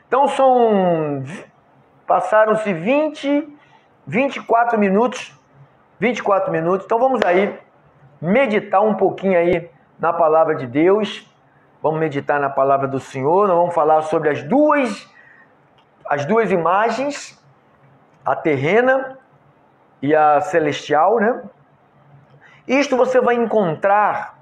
Então passaram-se 24 minutos. Então vamos aí meditar um pouquinho aí na palavra de Deus. Vamos meditar na palavra do Senhor. Nós vamos falar sobre as duas imagens, a terrena e a celestial, né? Isto você vai encontrar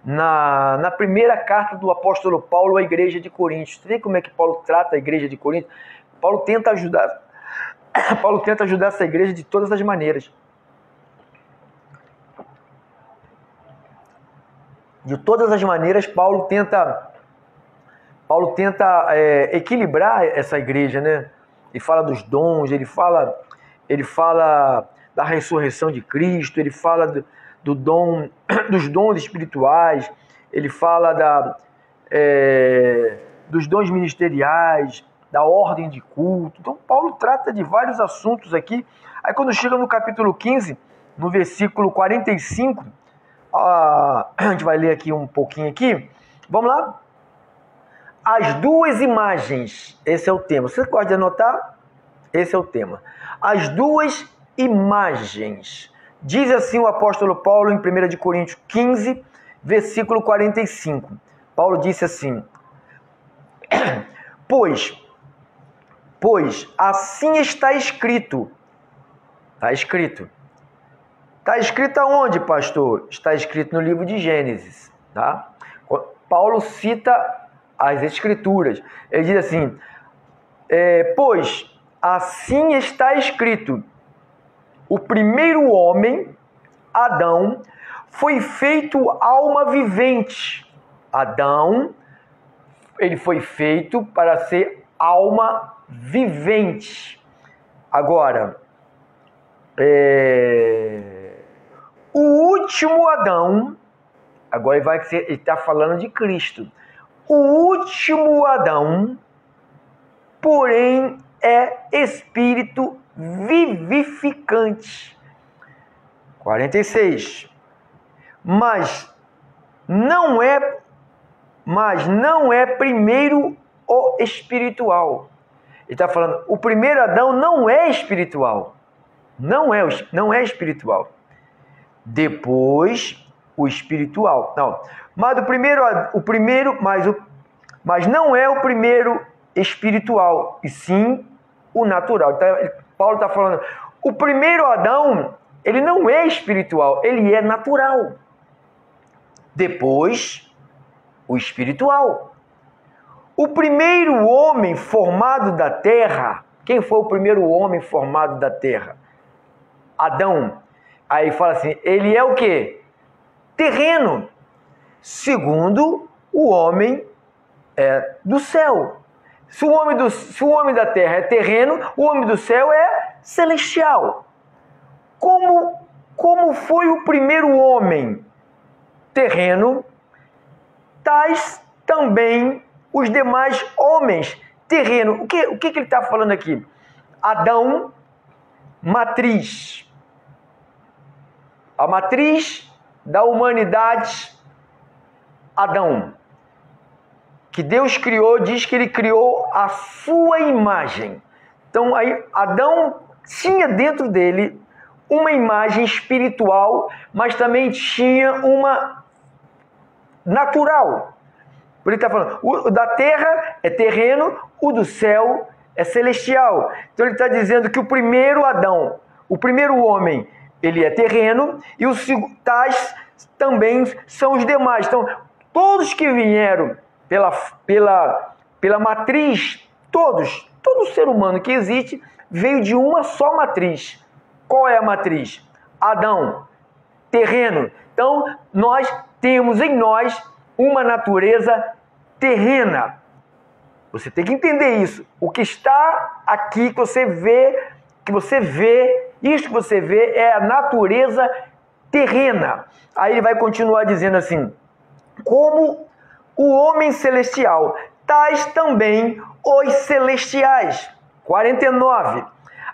na primeira carta do apóstolo Paulo à igreja de Corinto. Você vê como é que Paulo trata a igreja de Corinto? Paulo tenta ajudar essa igreja de todas as maneiras. De todas as maneiras, Paulo tenta equilibrar essa igreja, né? Ele fala dos dons, ele fala da ressurreição de Cristo, ele fala dos dons espirituais, ele fala dos dons ministeriais, da ordem de culto. Então, Paulo trata de vários assuntos aqui. Aí, quando chega no capítulo 15, no versículo 45, a gente vai ler aqui um pouquinho aqui. Vamos lá? As duas imagens, esse é o tema. Você pode anotar? Esse é o tema. As duas imagens. Diz assim o apóstolo Paulo em 1 Coríntios 15, versículo 45. Paulo disse assim: Pois assim está escrito. Está escrito. Está escrito aonde, pastor? Está escrito no livro de Gênesis. Tá? Paulo cita as escrituras. Ele diz assim: pois assim está escrito. O primeiro homem, Adão, foi feito alma vivente. Adão, ele foi feito para ser alma vivente. Agora, o último Adão, agora ele está falando de Cristo. O último Adão, porém, é espírito vivificante. 46. Mas não é primeiro o espiritual. Ele está falando, o primeiro Adão não é espiritual. Não é espiritual. Depois, o espiritual. Não. Mas mas não é o primeiro espiritual, e sim o natural. Então, Paulo está falando, o primeiro Adão, ele não é espiritual, ele é natural. Depois, o espiritual. O primeiro homem formado da terra, quem foi o primeiro homem formado da terra? Adão. Aí fala assim, ele é o quê? Terreno. Segundo, o homem é do céu. Se o homem da terra é terreno, o homem do céu é celestial. Como foi o primeiro homem terreno, tais também os demais homens terreno. O que ele está falando aqui? Adão, matriz. A matriz da humanidade, Adão, que Deus criou, diz que ele criou a sua imagem. Então, aí, Adão tinha dentro dele uma imagem espiritual, mas também tinha uma natural. Por ele está falando, o da terra é terreno, o do céu é celestial. Então, ele está dizendo que o primeiro Adão, o primeiro homem, ele é terreno, e os tais também são os demais. Então, todos que vieram pela matriz, todo ser humano que existe veio de uma só matriz. Qual é a matriz? Adão, terreno. Então, nós temos em nós uma natureza terrena. Você tem que entender isso. O que está aqui, que você vê, isso que você vê é a natureza terrena. Aí ele vai continuar dizendo assim, como o homem celestial, tais também os celestiais. 49.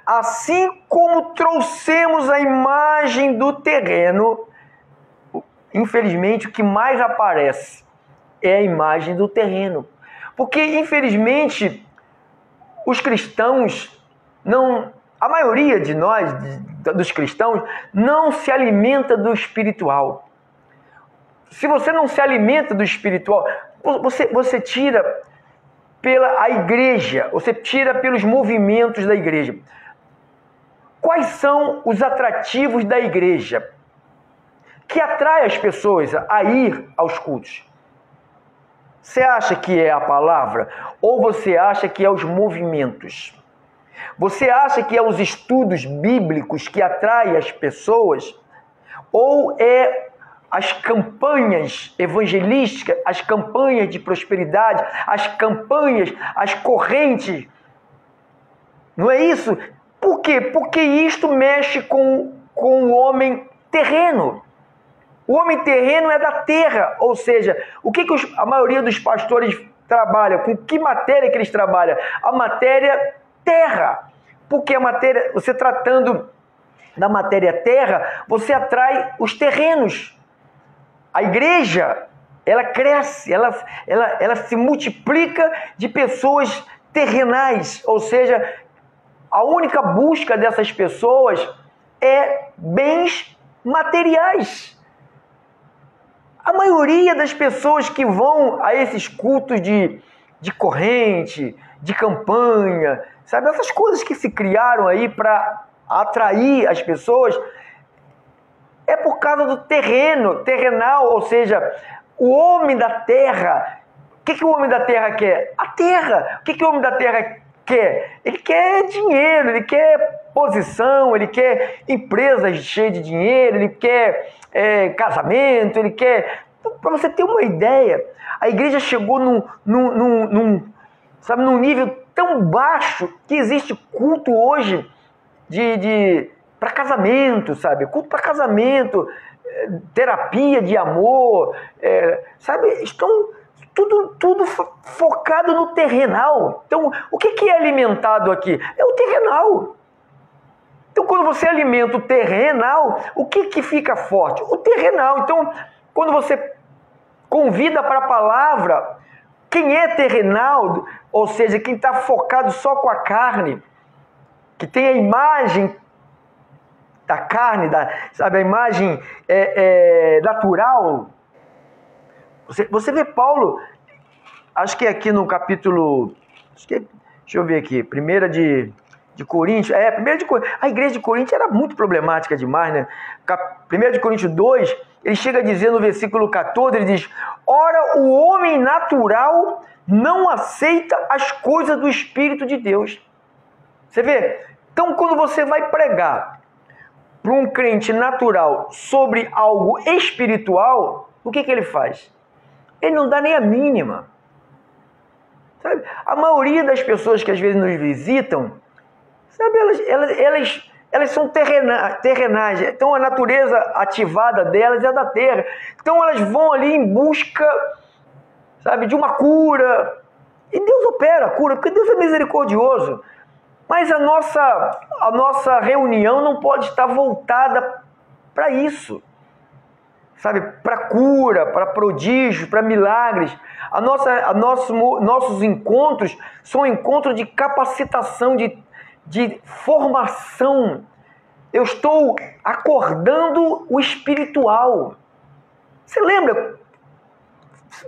Assim como trouxemos a imagem do terreno, infelizmente o que mais aparece é a imagem do terreno. Porque, infelizmente, os cristãos não... A maioria de nós, dos cristãos, não se alimenta do espiritual. Se você não se alimenta do espiritual, você tira a igreja, você tira pelos movimentos da igreja. Quais são os atrativos da igreja que atrai as pessoas a ir aos cultos? Você acha que é a palavra ou você acha que é os movimentos? Você acha que é os estudos bíblicos que atraem as pessoas? Ou é as campanhas evangelísticas, as campanhas de prosperidade, as campanhas, as correntes? Não é isso? Por quê? Porque isto mexe com o homem terreno. O homem terreno é da terra, ou seja, o que a maioria dos pastores trabalha? Com que matéria que eles trabalham? A matéria terra. Porque a matéria, você tratando da matéria terra, você atrai os terrenos. A igreja, ela cresce, ela se multiplica de pessoas terrenais, ou seja, a única busca dessas pessoas é bens materiais. A maioria das pessoas que vão a esses cultos de corrente, de campanha, sabe, essas coisas que se criaram aí para atrair as pessoas, é por causa do terrenal, ou seja, o homem da terra. O que o homem da terra quer? A terra. O que o homem da terra quer? Ele quer dinheiro, ele quer posição, ele quer empresas cheias de dinheiro, ele quer casamento, ele quer... Para você ter uma ideia, a igreja chegou num nível tão baixo que existe culto hoje para casamento, sabe? Culto para casamento, terapia de amor, sabe? Estão tudo focado no terrenal. Então, o que é alimentado aqui? É o terrenal. Então, quando você alimenta o terrenal, o que fica forte? O terrenal. Então, quando você convida para a palavra, quem é terrenal, ou seja, quem está focado só com a carne, que tem a imagem da carne, sabe, a imagem natural. Você vê Paulo, acho que é aqui no capítulo, deixa eu ver aqui, 1 de Coríntios, 1 de Coríntios, a igreja de Coríntios era muito problemática demais, né? 1 de Coríntios 2, ele chega a dizer no versículo 14, ele diz: ora, o homem natural não aceita as coisas do Espírito de Deus. Você vê? Então, quando você vai pregar para um crente natural sobre algo espiritual, o que ele faz? Ele não dá nem a mínima. Sabe? A maioria das pessoas que às vezes nos visitam, sabe, elas são terrenais. Então a natureza ativada delas é da terra. Então elas vão ali em busca, sabe, de uma cura. E Deus opera a cura, porque Deus é misericordioso. Mas a nossa reunião não pode estar voltada para isso. Sabe, para cura, para prodígios, para milagres. Nossos encontros são encontros de capacitação, de formação. Eu estou acordando o espiritual. Você lembra?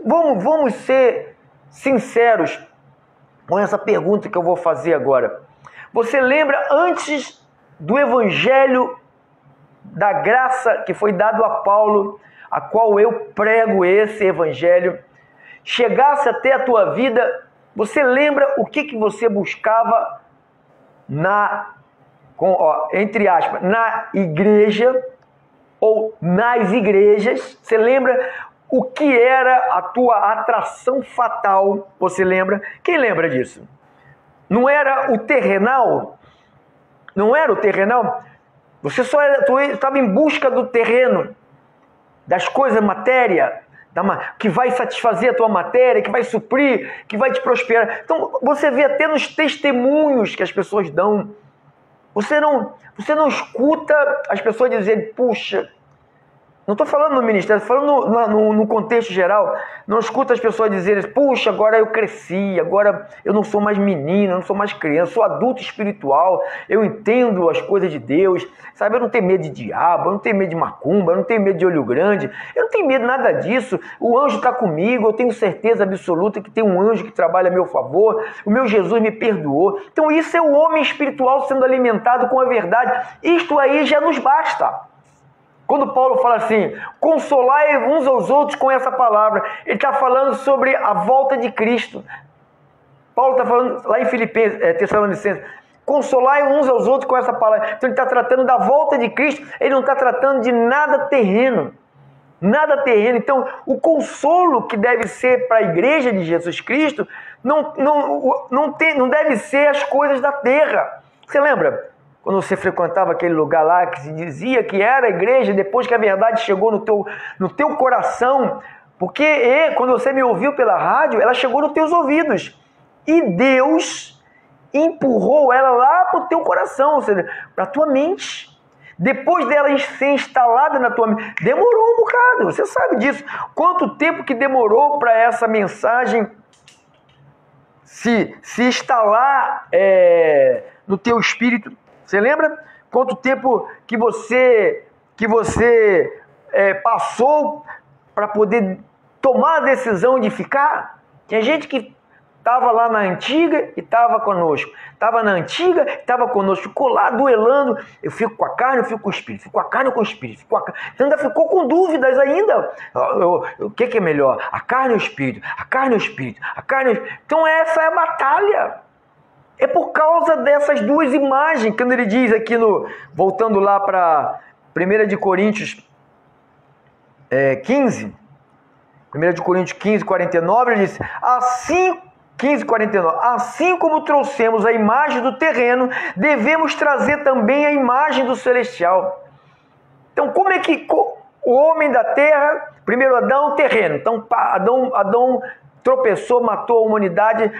Vamos ser sinceros com essa pergunta que eu vou fazer agora. Você lembra antes do evangelho da graça que foi dado a Paulo, a qual eu prego esse evangelho, chegasse até a tua vida, você lembra o que você buscava entre aspas, na igreja ou nas igrejas? Você lembra o que era a tua atração fatal? Você lembra? Quem lembra disso? Não era o terrenal? Não era o terrenal? Você tu estava em busca do terreno, das coisas, matéria, que vai satisfazer a tua matéria, que vai suprir, que vai te prosperar. Então, você vê até nos testemunhos que as pessoas dão. Você não escuta as pessoas dizerem: puxa, Não estou falando no ministério, estou falando no contexto geral. Não escuta as pessoas dizerem, puxa, agora eu cresci, agora eu não sou mais menino, eu não sou mais criança, eu sou adulto espiritual, eu entendo as coisas de Deus, sabe? Eu não tenho medo de diabo, eu não tenho medo de macumba, eu não tenho medo de olho grande, eu não tenho medo de nada disso. O anjo está comigo, eu tenho certeza absoluta que tem um anjo que trabalha a meu favor, o meu Jesus me perdoou. Então isso é o homem espiritual sendo alimentado com a verdade. Isto aí já nos basta. Quando Paulo fala assim, consolai uns aos outros com essa palavra, ele está falando sobre a volta de Cristo. Paulo está falando lá em Tessalonicenses, consolai uns aos outros com essa palavra. Então ele está tratando da volta de Cristo, ele não está tratando de nada terreno. Nada terreno. Então o consolo que deve ser para a igreja de Jesus Cristo não deve ser as coisas da terra. Você lembra? Quando você frequentava aquele lugar lá que se dizia que era a igreja, depois que a verdade chegou no teu coração, porque quando você me ouviu pela rádio, ela chegou nos teus ouvidos. E Deus empurrou ela lá para o teu coração, ou seja, para a tua mente. Depois dela ser instalada na tua mente, demorou um bocado, você sabe disso. Quanto tempo que demorou para essa mensagem se instalar no teu espírito? Você lembra quanto tempo que você passou para poder tomar a decisão de ficar? Tinha gente que estava lá na antiga e estava conosco. Estava na antiga e estava conosco. Ficou lá duelando. Eu fico com a carne, eu fico com o espírito. Fico com a carne ou com o espírito? Então ainda ficou com dúvidas ainda. O que é melhor? A carne ou o espírito? A carne ou o espírito? A carne ou o espírito? Então essa é a batalha. É por causa dessas duas imagens, quando ele diz aqui, voltando lá para 1 de Coríntios 15, 1 de Coríntios 15, 49, ele diz, assim, 15, 49, assim como trouxemos a imagem do terreno, devemos trazer também a imagem do celestial. Então, como é que o homem da terra, primeiro Adão, terreno, então Adão tropeçou, matou a humanidade,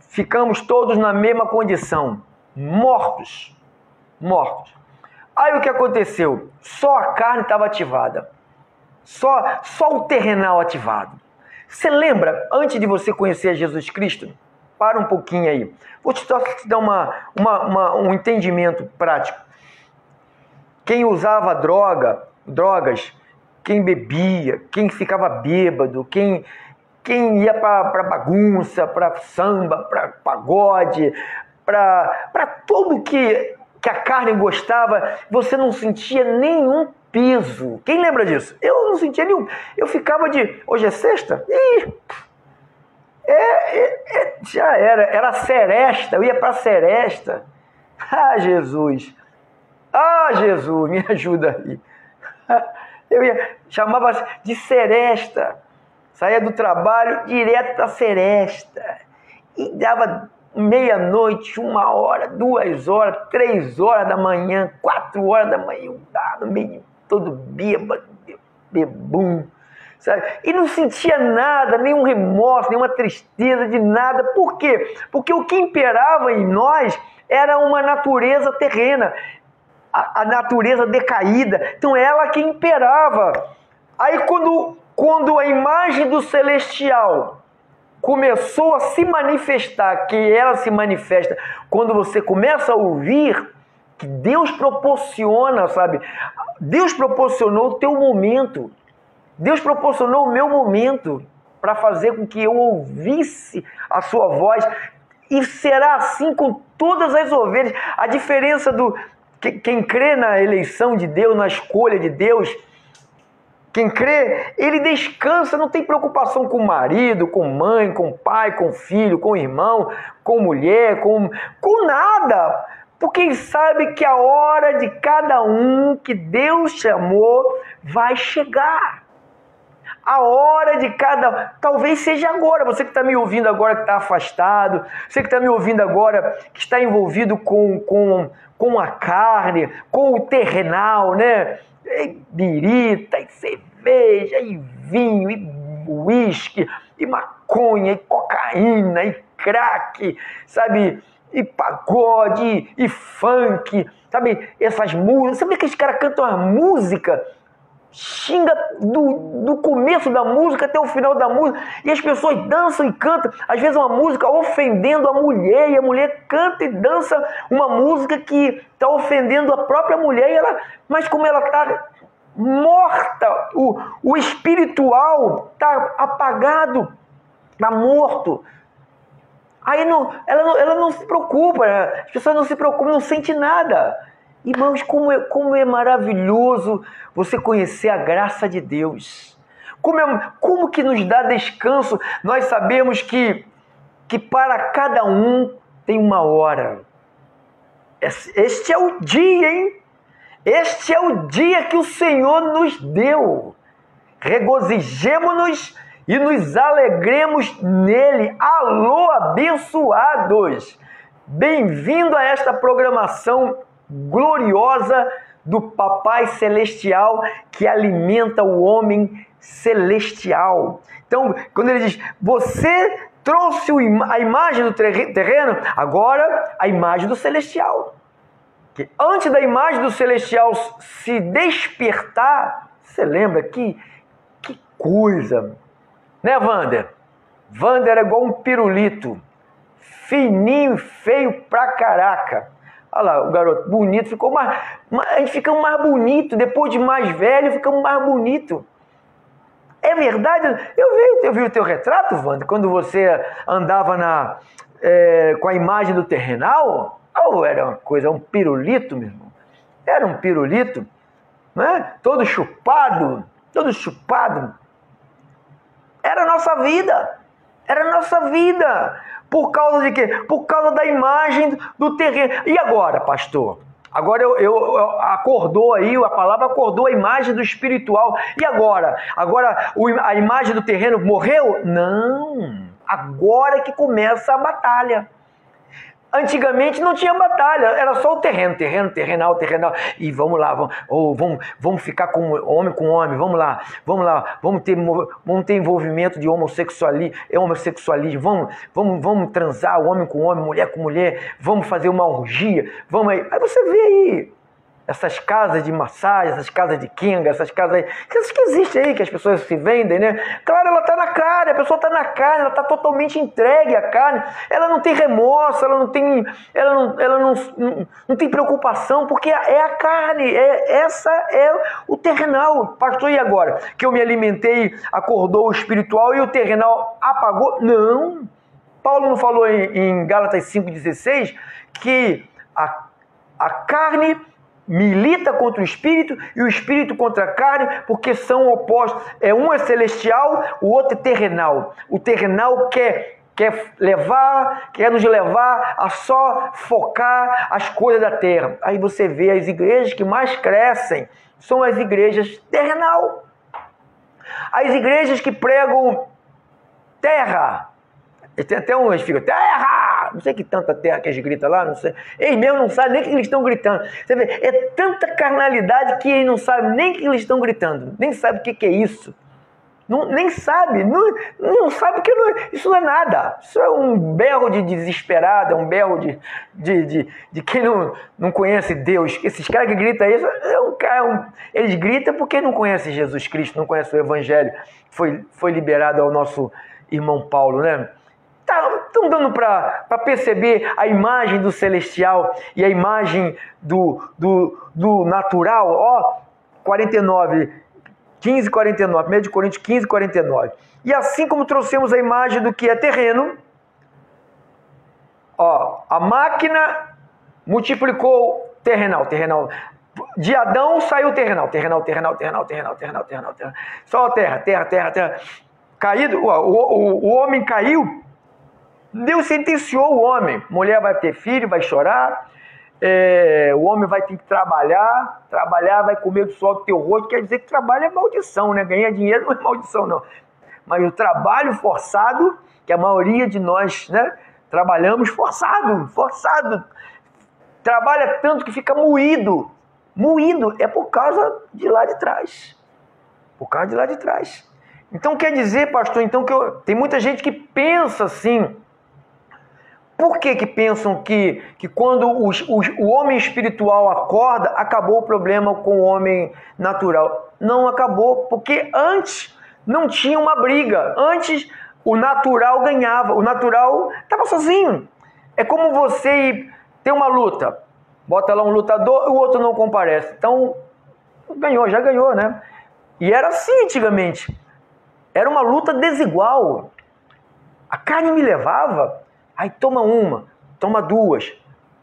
ficamos todos na mesma condição, mortos. Aí o que aconteceu? Só a carne estava ativada, só o terrenal ativado. Você lembra, antes de você conhecer Jesus Cristo? Para um pouquinho aí, vou só te dar um entendimento prático. Quem usava drogas, quem bebia, quem ficava bêbado, quem ia para bagunça, para samba, para pagode, para tudo que a carne gostava, você não sentia nenhum peso. Quem lembra disso? Eu não sentia nenhum. Eu ficava hoje é sexta? Já era seresta, eu ia para seresta. Jesus, me ajuda aí. Chamava de seresta. Saía do trabalho direto para a seresta. E dava meia-noite, 1h, 2h, 3h da manhã, 4h da manhã. Eu dava meio todo bêbado, bebum. Sabe? E não sentia nada, nenhum remorso, nenhuma tristeza de nada. Por quê? Porque o que imperava em nós era uma natureza terrena, a natureza decaída. Então ela que imperava. Aí quando a imagem do celestial começou a se manifestar, que ela se manifesta quando você começa a ouvir, que Deus proporciona, sabe? Deus proporcionou o teu momento. Deus proporcionou o meu momento para fazer com que eu ouvisse a sua voz. E será assim com todas as ovelhas. A diferença quem crê na eleição de Deus, na escolha de Deus, quem crê, ele descansa, não tem preocupação com o marido, com mãe, com pai, com filho, com irmão, com mulher, com nada. Porque ele sabe que a hora de cada um que Deus chamou vai chegar. A hora de cada... Talvez seja agora. Você que está me ouvindo agora, que está afastado. Você que está me ouvindo agora, que está envolvido com a carne, com o terrenal, né? E birita, e cerveja, e vinho, e uísque, e maconha, e cocaína, e crack, sabe? E pagode, e funk, sabe? Essas músicas. Sabe que os caras cantam uma música xinga do começo da música até o final da música, e as pessoas dançam e cantam, às vezes uma música ofendendo a mulher, e a mulher canta e dança uma música que está ofendendo a própria mulher, mas como ela está morta, o espiritual está apagado, está morto. Aí ela não se preocupa, as pessoas não se preocupam, não sentem nada. Irmãos, como é maravilhoso você conhecer a graça de Deus. Como que nos dá descanso. Nós sabemos que para cada um tem uma hora. Este é o dia, hein? Este é o dia que o Senhor nos deu. Regozijemo-nos e nos alegremos nele. Alô, abençoados! Bem-vindo a esta programação gloriosa do Papai Celestial que alimenta o homem celestial. Então, quando ele diz, você trouxe a imagem do terreno, agora a imagem do celestial. Que antes da imagem do celestial se despertar, você lembra que coisa, né, Wander? Wander era igual um pirulito, fininho e feio pra caraca. Olha lá, o garoto bonito, a gente fica mais bonito, depois de mais velho, ficamos mais bonito. É verdade? Eu vi o teu retrato, Wander, quando você andava com a imagem do terrenal. Era uma coisa, um pirulito, meu irmão. Era um pirulito, né? Todo chupado. Era a nossa vida. Era a nossa vida. Por causa de quê? Por causa da imagem do terreno. E agora, pastor? Agora acordou aí, a palavra acordou a imagem do espiritual. E agora? Agora a imagem do terreno morreu? Não. Agora que começa a batalha. Antigamente não tinha batalha, era só o terrenal. E vamos lá, vamos ficar com homem, vamos lá, vamos ter envolvimento de homossexualismo, vamos transar homem com homem, mulher com mulher, vamos fazer uma orgia, vamos aí. Aí você vê aí essas casas de massagem, essas casas de quenga, essas casas que existem aí, que as pessoas se vendem, né? Claro, ela está na carne, a pessoa está na carne, ela está totalmente entregue à carne, ela não tem remorso, ela não tem preocupação, porque é a carne, essa é o terrenal. Pastor, e agora? Que eu me alimentei, acordou o espiritual e o terrenal apagou? Não. Paulo não falou em Gálatas 5,16 que a carne milita contra o espírito e o espírito contra a carne, porque são opostos. Um é celestial, o outro é terrenal. O terrenal quer nos levar a só focar as coisas da terra. Aí você vê as igrejas que mais crescem são as igrejas terrenal. As igrejas que pregam terra. Tem até uns que ficam, terra! Não sei que tanta terra que eles gritam lá, não sei. Eles mesmo não sabem nem o que eles estão gritando. Você vê, é tanta carnalidade que eles não sabem nem o que eles estão gritando. Nem sabem o que é isso. Nem sabe. Não sabe que isso não é nada. Isso é um berro de desesperado, é um berro de quem não conhece Deus. Esses caras que gritam isso, eles gritam porque não conhecem Jesus Cristo, não conhecem o Evangelho. Foi liberado ao nosso irmão Paulo, né? Estão dando para perceber a imagem do celestial e a imagem do natural. Ó, 49, 15, 49, 1 de Coríntios 15, 49. E assim como trouxemos a imagem do que é terreno, ó, a máquina multiplicou terrenal. De Adão saiu terrenal. Só terra. Caído, o homem caiu. Deus sentenciou o homem. Mulher vai ter filho, vai chorar. O homem vai ter que trabalhar, vai comer do suor do teu rosto. Quer dizer que trabalho é maldição, né? Ganhar dinheiro não é maldição, não. Mas o trabalho forçado, que a maioria de nós, né, trabalhamos forçado. Trabalha tanto que fica moído. É por causa de lá de trás. Então quer dizer, pastor, tem muita gente que pensa assim. Por que pensam que quando o homem espiritual acorda, acabou o problema com o homem natural? Não acabou, porque antes não tinha uma briga. Antes o natural ganhava, o natural estava sozinho. É como você ter uma luta, bota lá um lutador e o outro não comparece. Então, já ganhou, né? E era assim antigamente. Era uma luta desigual. A carne me levava, aí toma uma, toma duas,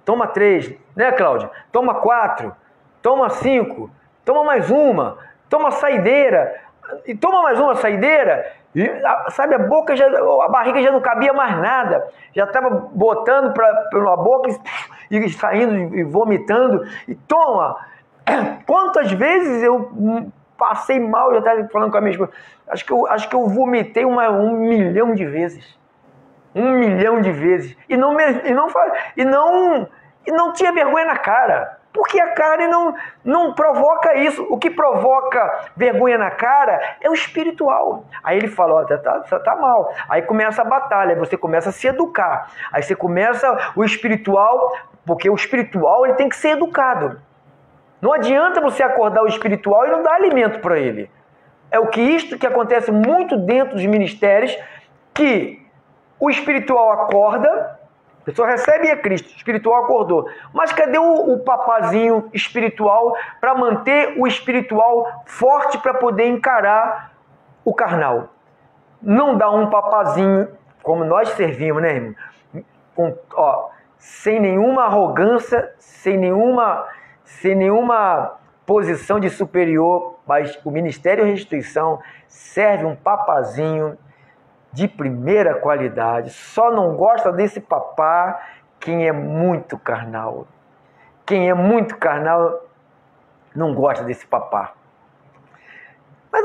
toma três, né, Cláudia? Toma 4, toma 5, toma mais uma, toma saideira, e toma mais uma saideira, e, sabe, a barriga já não cabia mais nada, já estava botando pela boca e saindo e vomitando, e toma. Quantas vezes eu passei mal, já estava falando com a minha esposa, acho que eu vomitei 1 milhão de vezes. 1 milhão de vezes. E não tinha vergonha na cara. Porque a carne não provoca isso. O que provoca vergonha na cara é o espiritual. Aí ele fala, ó, você tá mal. Aí começa a batalha, você começa a se educar. Aí você começa o espiritual, porque o espiritual ele tem que ser educado. Não adianta você acordar o espiritual e não dar alimento para ele. É isto que acontece muito dentro dos ministérios, que o espiritual acorda, a pessoa recebe a Cristo, o espiritual acordou. Mas cadê o papazinho espiritual para manter o espiritual forte para poder encarar o carnal? Não dá um papazinho, como nós servimos, né, irmão? Sem nenhuma arrogância, sem nenhuma posição de superior, mas o Ministério Restituição serve um papazinho de primeira qualidade. Só não gosta desse papá quem é muito carnal. Quem é muito carnal não gosta desse papá. Mas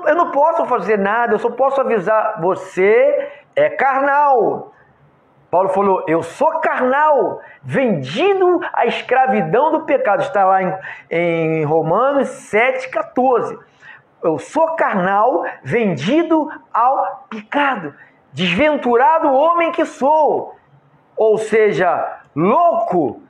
eu não posso fazer nada, eu só posso avisar, você é carnal. Paulo falou, eu sou carnal, vendido à escravidão do pecado. Está lá em Romanos 7,14. Eu sou carnal, vendido ao pecado. Desventurado homem que sou. Ou seja, louco.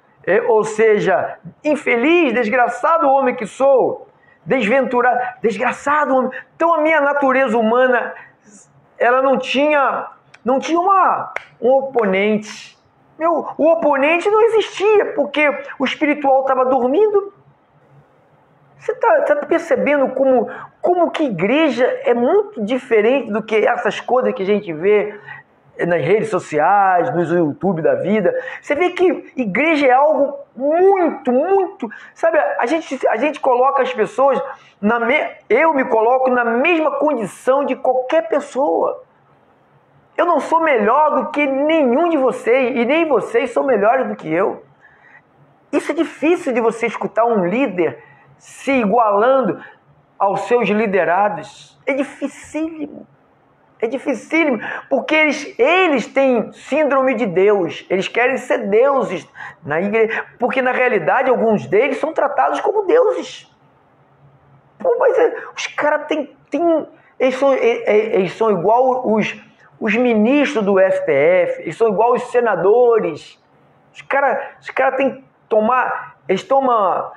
Ou seja, infeliz, desgraçado homem que sou. Desventurado, desgraçado homem. Então a minha natureza humana, ela não tinha um oponente. O oponente não existia, porque o espiritual estava dormindo. Você está percebendo como que igreja é muito diferente do que essas coisas que a gente vê nas redes sociais, nos YouTube da vida? Você vê que igreja é algo muito... Sabe, a gente coloca as pessoas, eu me coloco na mesma condição de qualquer pessoa. Eu não sou melhor do que nenhum de vocês, e nem vocês são melhores do que eu. Isso é difícil de você escutar um líder se igualando aos seus liderados. É dificílimo. É dificílimo, porque eles têm síndrome de Deus. Eles querem ser deuses na igreja, porque na realidade alguns deles são tratados como deuses. Pô, mas os caras eles são igual os ministros do STF, eles são igual os senadores. Os caras têm que tomar, eles tomam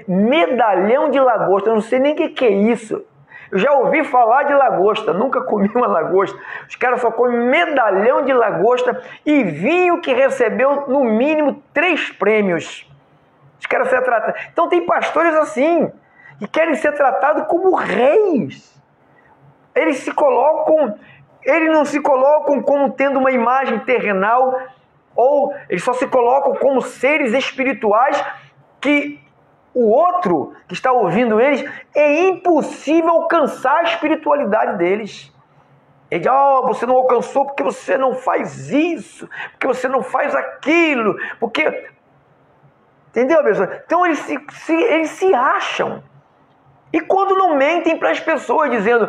medalhão de lagosta. Eu não sei nem o que é isso. Eu já ouvi falar de lagosta, nunca comi uma lagosta. Os caras só comem medalhão de lagosta e vinho que recebeu no mínimo 3 prêmios. Os caras se tratam. Então tem pastores assim, que querem ser tratados como reis. Eles não se colocam como tendo uma imagem terrenal, ou eles só se colocam como seres espirituais que o outro que está ouvindo eles, é impossível alcançar a espiritualidade deles. Ele diz, você não alcançou porque você não faz isso, porque você não faz aquilo, porque... Entendeu, pessoal? Então eles se acham. E quando não mentem para as pessoas, dizendo,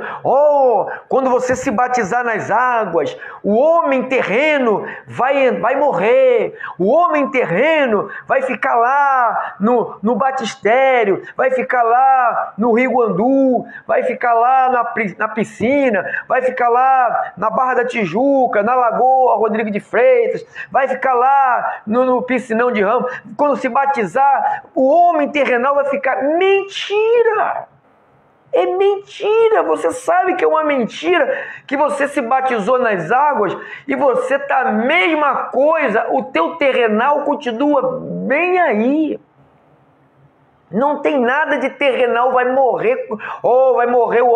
quando você se batizar nas águas, o homem terreno vai morrer, o homem terreno vai ficar lá no batistério, vai ficar lá no Rio Guandu, vai ficar lá na piscina, vai ficar lá na Barra da Tijuca, na Lagoa Rodrigo de Freitas, vai ficar lá no piscinão de Ramos. Quando se batizar, o homem terrenal vai ficar... Mentira! É mentira, você sabe que é uma mentira, que você se batizou nas águas e você está a mesma coisa, o teu terrenal continua bem aí. Não tem nada de terrenal, vai morrer, vai morrer o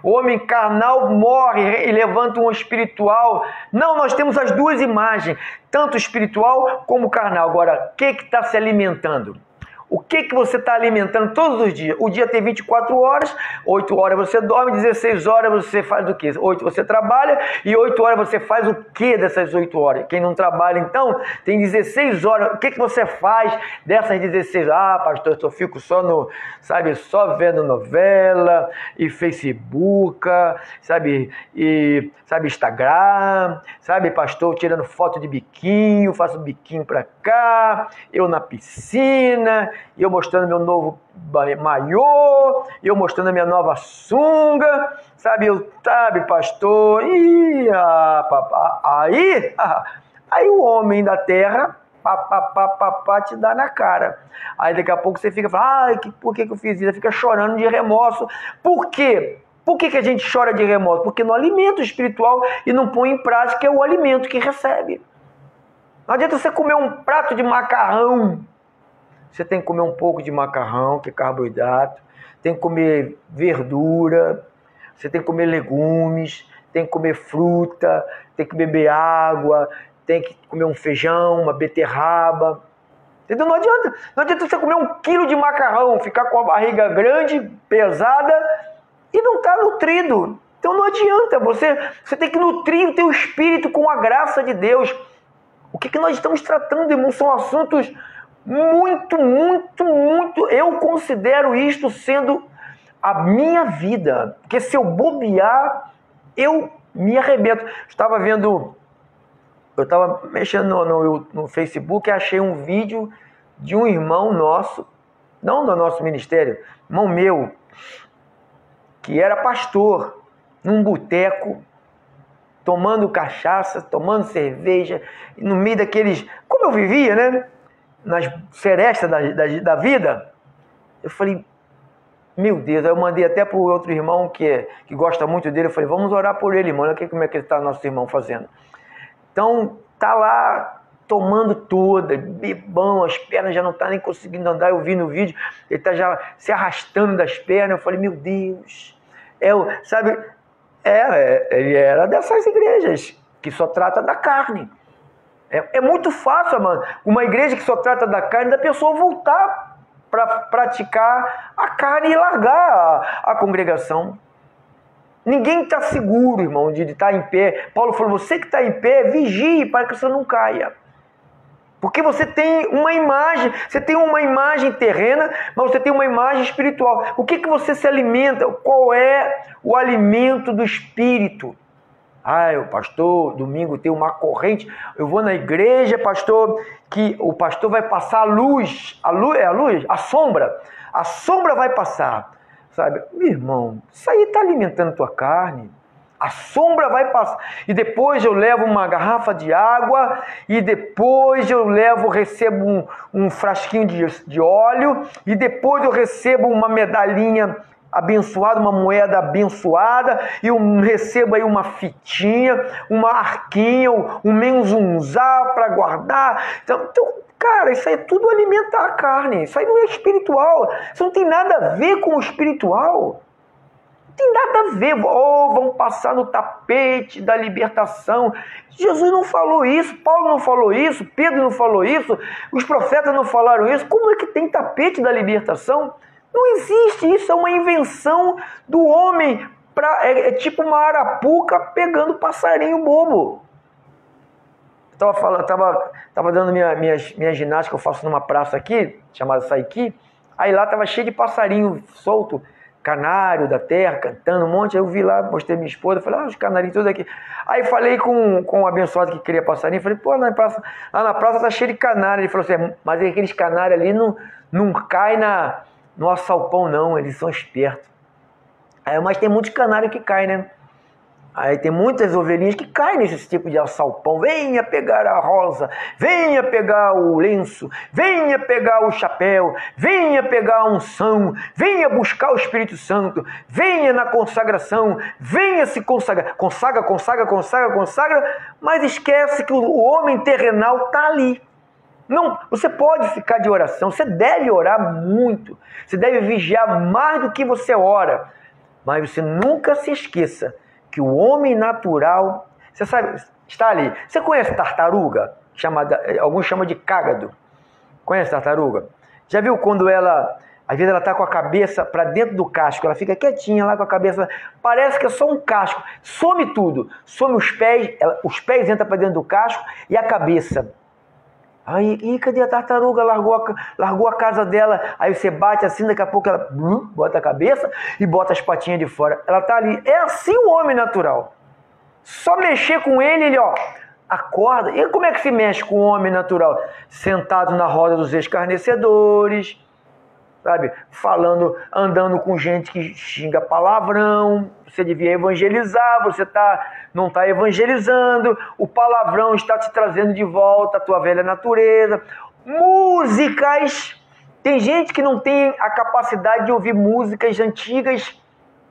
homem carnal morre e levanta um espiritual. Não, nós temos as duas imagens, tanto espiritual como carnal. Agora, o que está se alimentando? O que você está alimentando todos os dias? O dia tem 24 horas, 8 horas você dorme, 16 horas você faz o quê? 8 você trabalha e 8 horas você faz o quê dessas 8 horas? Quem não trabalha, então, tem 16 horas. O que você faz dessas 16? Pastor, eu fico só só vendo novela e Facebook, Instagram, pastor, tirando foto de biquinho, faço biquinho pra cá, eu na piscina, eu mostrando meu novo maiô, eu mostrando a minha nova sunga, pastor, aí o homem da terra, te dá na cara. Aí daqui a pouco você fica falando, por que eu fiz isso? Você fica chorando de remorso. Por quê? Por que a gente chora de remorso? Porque não alimenta o espiritual e não põe em prática o alimento que recebe. Não adianta você comer um prato de macarrão. Você tem que comer um pouco de macarrão, que é carboidrato. Tem que comer verdura. Você tem que comer legumes. Tem que comer fruta. Tem que beber água. Tem que comer um feijão, uma beterraba. Entendeu? Não adianta você comer 1 quilo de macarrão, ficar com a barriga grande, pesada e não estar nutrido. Então não adianta. Você tem que nutrir o teu espírito com a graça de Deus. O que nós estamos tratando, irmão, são assuntos muito, eu considero isto sendo a minha vida, porque se eu bobear, eu me arrebento. Eu estava mexendo no Facebook e achei um vídeo de um irmão nosso, não do nosso ministério, irmão meu, que era pastor, num boteco, tomando cachaça, tomando cerveja, no meio daqueles... Como eu vivia, né? Nas serestas da vida. Eu falei, meu Deus, aí eu mandei até para o outro irmão que gosta muito dele, eu falei, vamos orar por ele, irmão, olha como é que está nosso irmão fazendo. Então, tá lá tomando toda, bebão, as pernas já não tá nem conseguindo andar, eu vi no vídeo, ele tá já se arrastando das pernas, eu falei, meu Deus, ele era dessas igrejas que só trata da carne. É muito fácil, mano, uma igreja que só trata da carne, da pessoa voltar para praticar a carne e largar a congregação. Ninguém está seguro, irmão, de estar em pé. Paulo falou, você que está em pé, vigie para que você não caia. Porque você tem uma imagem terrena, mas você tem uma imagem espiritual. O que você se alimenta? Qual é o alimento do espírito? O pastor, domingo tem uma corrente, eu vou na igreja, pastor, que o pastor vai passar a sombra vai passar, meu irmão, isso aí está alimentando tua carne, a sombra vai passar, e depois eu levo uma garrafa de água, e depois recebo um frasquinho de óleo, e depois eu recebo uma medalhinha abençoada, uma moeda abençoada, e eu recebo aí uma fitinha, uma arquinha, um menzunzá para guardar. Então, cara, isso aí é tudo alimentar a carne, isso aí não é espiritual, isso não tem nada a ver com o espiritual, não tem nada a ver. Vão passar no tapete da libertação. Jesus não falou isso, Paulo não falou isso, Pedro não falou isso, os profetas não falaram isso. Como é que tem tapete da libertação? Não existe isso, é uma invenção do homem. É tipo uma arapuca pegando passarinho bobo. Tava dando minha ginástica, eu faço numa praça aqui, chamada Saiki. Aí lá tava cheio de passarinho solto. canário da terra, cantando um monte. Aí eu vi lá, mostrei minha esposa, falei, os canarinhos todos aqui. Aí falei com o abençoado que queria passarinho, falei, pô, lá na praça tá cheio de canário. Ele falou assim, mas aqueles canários ali não caem no assalpão não, eles são espertos. Aí, mas tem muitos canários que caem, né? Aí tem muitas ovelhinhas que caem nesse tipo de assalpão. Venha pegar a rosa, venha pegar o lenço, venha pegar o chapéu, venha pegar a unção, venha buscar o Espírito Santo, venha na consagração, venha se consagrar. Consagra, mas esquece que o homem terrenal está ali. Não, você pode ficar de oração, você deve orar muito, você deve vigiar mais do que você ora, mas você nunca se esqueça que o homem natural, você sabe, está ali. Você conhece tartaruga? Alguns chamam de cágado. Conhece tartaruga? Já viu quando ela, às vezes ela está com a cabeça para dentro do casco, ela fica quietinha lá com a cabeça, parece que é só um casco, some tudo, some os pés entram para dentro do casco e a cabeça. Aí, cadê a tartaruga? Largou a casa dela. Aí você bate assim, daqui a pouco ela bota a cabeça e bota as patinhas de fora. Ela tá ali. É assim o homem natural. Só mexer com ele, acorda. E como é que se mexe com o homem natural? Sentado na roda dos escarnecedores, sabe? Andando com gente que xinga palavrão. Você devia evangelizar, você não está evangelizando, o palavrão está te trazendo de volta a tua velha natureza. Músicas, tem gente que não tem a capacidade de ouvir músicas antigas,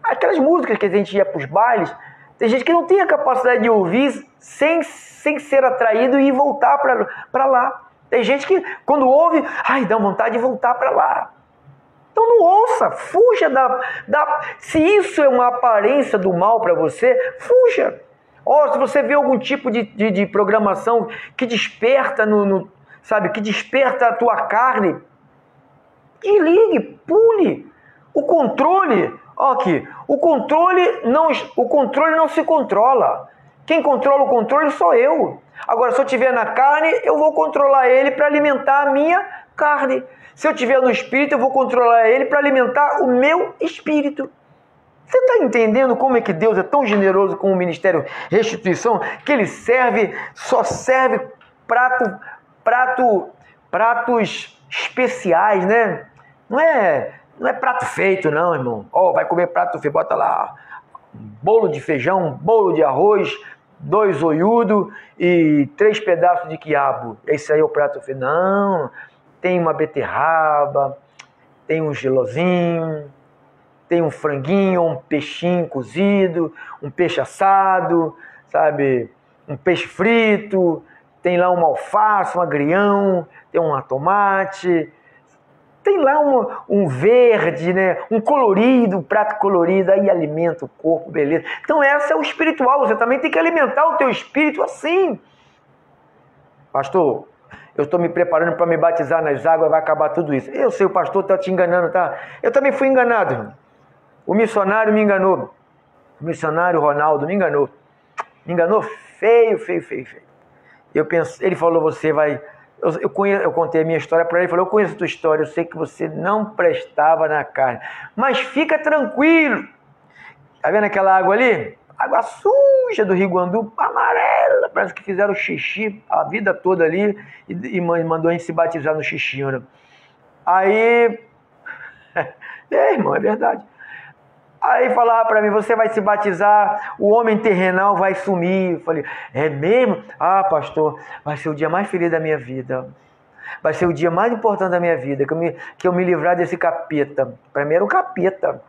aquelas músicas que a gente ia para os bailes, tem gente que não tem a capacidade de ouvir sem ser atraído e voltar para lá. Tem gente que quando ouve, dá vontade de voltar para lá. Então não ouça, fuja se isso é uma aparência do mal para você, fuja. Se você vê algum tipo de programação que desperta que desperta a tua carne, desligue, pule. O controle não se controla. Quem controla o controle sou eu. Agora, se eu estiver na carne, eu vou controlar ele para alimentar a minha carne. Se eu estiver no espírito, eu vou controlar ele para alimentar o meu espírito. Você está entendendo como é que Deus é tão generoso com o Ministério Restituição? Que ele só serve pratos especiais, né? Não é prato feito não, irmão. Vai comer prato feito, bota lá bolo de feijão, bolo de arroz, 2 olhudos e 3 pedaços de quiabo. Esse aí é o prato feito. Não, tem uma beterraba, tem um gelozinho, tem um franguinho, um peixinho cozido, um peixe assado, sabe? Um peixe frito, tem lá uma alface, um agrião, tem um tomate, tem lá um verde, né? Um colorido, um prato colorido, aí alimenta o corpo, beleza. Então essa é o espiritual, você também tem que alimentar o teu espírito assim. Pastor, eu estou me preparando para me batizar nas águas, vai acabar tudo isso. Eu sei, o pastor está te enganando, tá? Eu também fui enganado, irmão. O missionário me enganou. O missionário Ronaldo me enganou. Me enganou feio. Ele falou, você vai... Eu contei a minha história para ele, ele falou, eu conheço a tua história, eu sei que você não prestava na carne. Mas fica tranquilo. Tá vendo aquela água ali? Água suja do Rio Guandu, amarela, parece que fizeram xixi a vida toda ali e mandou a gente se batizar no xixi, né? Aí... irmão, é verdade. Aí falava para mim, você vai se batizar, o homem terrenal vai sumir. Eu falei, é mesmo? Pastor, vai ser o dia mais feliz da minha vida. Vai ser o dia mais importante da minha vida, que eu me livrar desse capeta. Para mim era um capeta.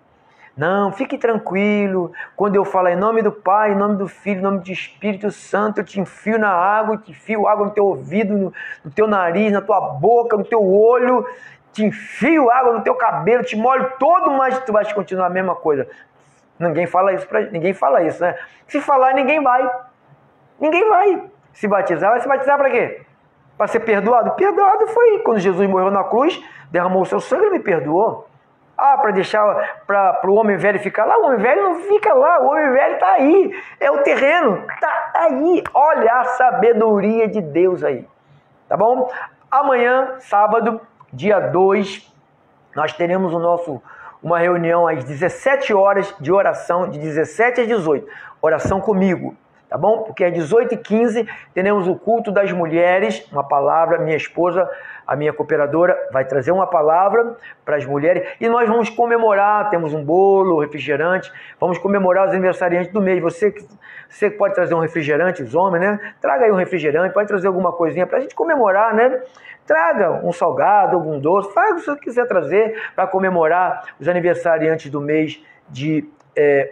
Não, fique tranquilo. Quando eu falo em nome do Pai, em nome do Filho, em nome do Espírito Santo, eu te enfio na água, te enfio água no teu ouvido, no teu nariz, na tua boca, no teu olho, te enfio água no teu cabelo, te molho todo, mas tu vais continuar a mesma coisa. Ninguém fala isso, né? Se falar, ninguém vai. Ninguém vai se batizar. Vai se batizar para quê? Para ser perdoado? Perdoado foi quando Jesus morreu na cruz, derramou o seu sangue e me perdoou. Para deixar para o homem velho ficar lá? O homem velho não fica lá, o homem velho está aí. É o terreno, está aí. Olha a sabedoria de Deus aí. Tá bom? Amanhã, sábado, dia 2, nós teremos o uma reunião às 17 horas de oração, de 17 às 18. Oração comigo, tá bom? Porque às 18h15 teremos o culto das mulheres, uma palavra, minha esposa, a minha cooperadora, vai trazer uma palavra para as mulheres e nós vamos comemorar, temos um bolo, refrigerante, vamos comemorar os aniversariantes do mês. Você pode trazer um refrigerante, os homens, né? Traga aí um refrigerante, pode trazer alguma coisinha para a gente comemorar, né? Traga um salgado, algum doce, faz o que você quiser trazer para comemorar os aniversariantes do mês de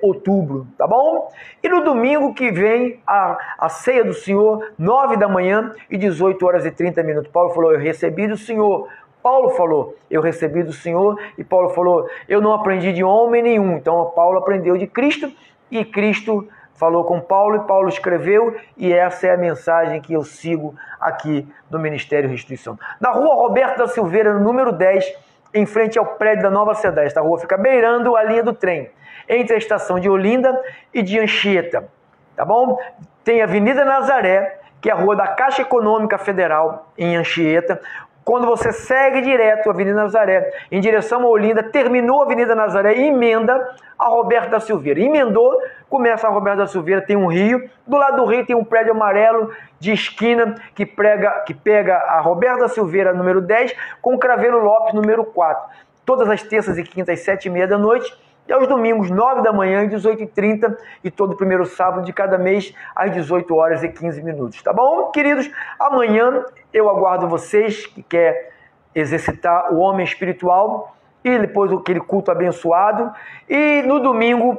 outubro, tá bom? E no domingo que vem, a ceia do Senhor, 9 da manhã e 18 horas e 30 minutos. Paulo falou, eu recebi do Senhor. Paulo falou, eu recebi do Senhor. E Paulo falou, eu não aprendi de homem nenhum. Então Paulo aprendeu de Cristo e Cristo falou com Paulo e Paulo escreveu, e essa é a mensagem que eu sigo aqui no Ministério Restituição. Na rua Roberto da Silveira, no número 10, em frente ao prédio da Nova Cidade. Esta rua fica beirando a linha do trem, entre a estação de Olinda e de Anchieta, tá bom? Tem a Avenida Nazaré, que é a rua da Caixa Econômica Federal, em Anchieta. Quando você segue direto a Avenida Nazaré, em direção a Olinda, terminou a Avenida Nazaré e emenda a Roberto da Silveira. Emendou, começa a Roberto da Silveira, tem um rio. Do lado do rio tem um prédio amarelo de esquina que pega a Roberto da Silveira, número 10, com o Craveiro Lopes, número 4. Todas as terças e quintas, 7h30 da noite. E aos domingos, 9 da manhã e 18h30, e todo primeiro sábado de cada mês, às 18 horas e 15 minutos. Tá bom, queridos? Amanhã eu aguardo vocês que quer exercitar o homem espiritual e depois aquele culto abençoado. E no domingo,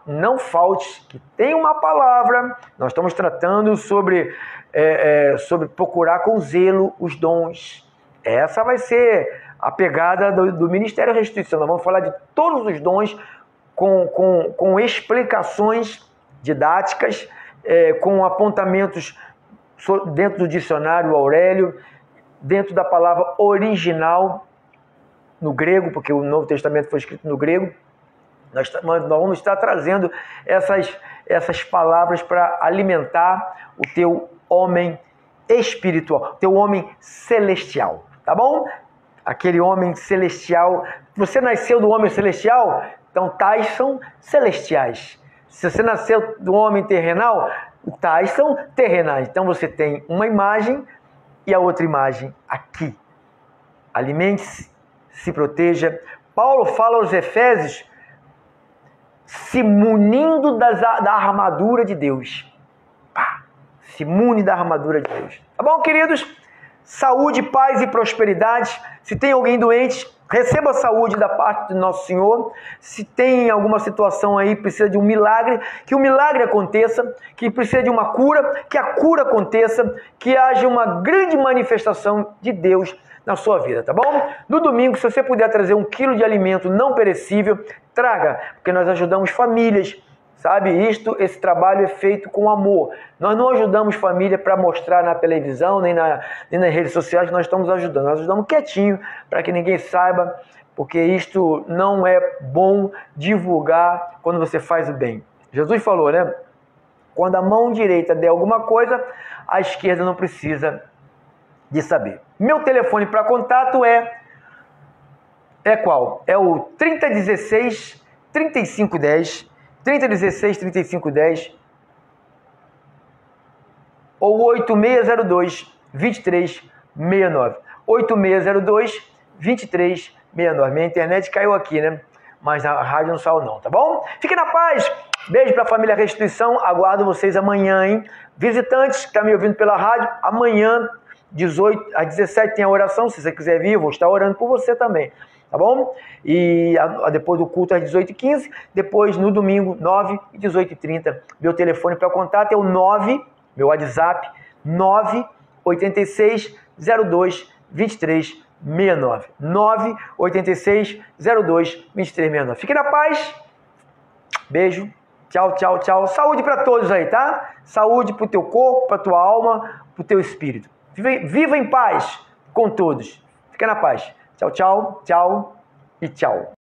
não falte, que tem uma palavra. Nós estamos tratando sobre procurar com zelo os dons. Essa vai ser a pegada do Ministério da Restituição. Nós vamos falar de todos os dons com explicações didáticas, com apontamentos dentro do dicionário Aurélio, dentro da palavra original no grego, porque o Novo Testamento foi escrito no grego. Nós vamos estar trazendo essas palavras para alimentar o teu homem espiritual, teu homem celestial, tá bom? Aquele homem celestial. Você nasceu do homem celestial? Então tais são celestiais. Se você nasceu do homem terrenal, tais são terrenais. Então você tem uma imagem e a outra imagem aqui. Alimente-se, se proteja. Paulo fala aos Efésios, se munindo da armadura de Deus. Se mune da armadura de Deus. Tá bom, queridos? Saúde, paz e prosperidade. Se tem alguém doente, receba saúde da parte do nosso Senhor. Se tem alguma situação aí, precisa de um milagre, que o milagre aconteça. Que precisa de uma cura, que a cura aconteça. Que haja uma grande manifestação de Deus na sua vida, tá bom? No domingo, se você puder trazer 1 quilo de alimento não perecível, traga, porque nós ajudamos famílias. Sabe, esse trabalho é feito com amor. Nós não ajudamos família para mostrar na televisão, nem nas redes sociais, nós estamos ajudando. Nós ajudamos quietinho, para que ninguém saiba, porque isto não é bom divulgar quando você faz o bem. Jesus falou, né? Quando a mão direita der alguma coisa, a esquerda não precisa de saber. Meu telefone para contato é qual? É o 3016 3510, 3016 3510 ou 8602 2369. 8602 2369. Minha internet caiu aqui, né? Mas a rádio não saiu não, tá bom? Fique na paz. Beijo para a família Restituição. Aguardo vocês amanhã, hein? Visitantes que estão me ouvindo pela rádio, amanhã, 18 às 17 tem a oração. Se você quiser vir, eu vou estar orando por você também. Tá bom? E depois do culto às 18h15, depois no domingo, 9 e 18h30. Meu telefone para contato é o 9, meu WhatsApp, 986 02 2369. 986 02 2369. Fique na paz. Beijo. Tchau, tchau, tchau. Saúde para todos aí, tá? Saúde para o teu corpo, para a tua alma, para o teu espírito. Viva em paz com todos. Fica na paz. Tchau, tchau, tchau e tchau.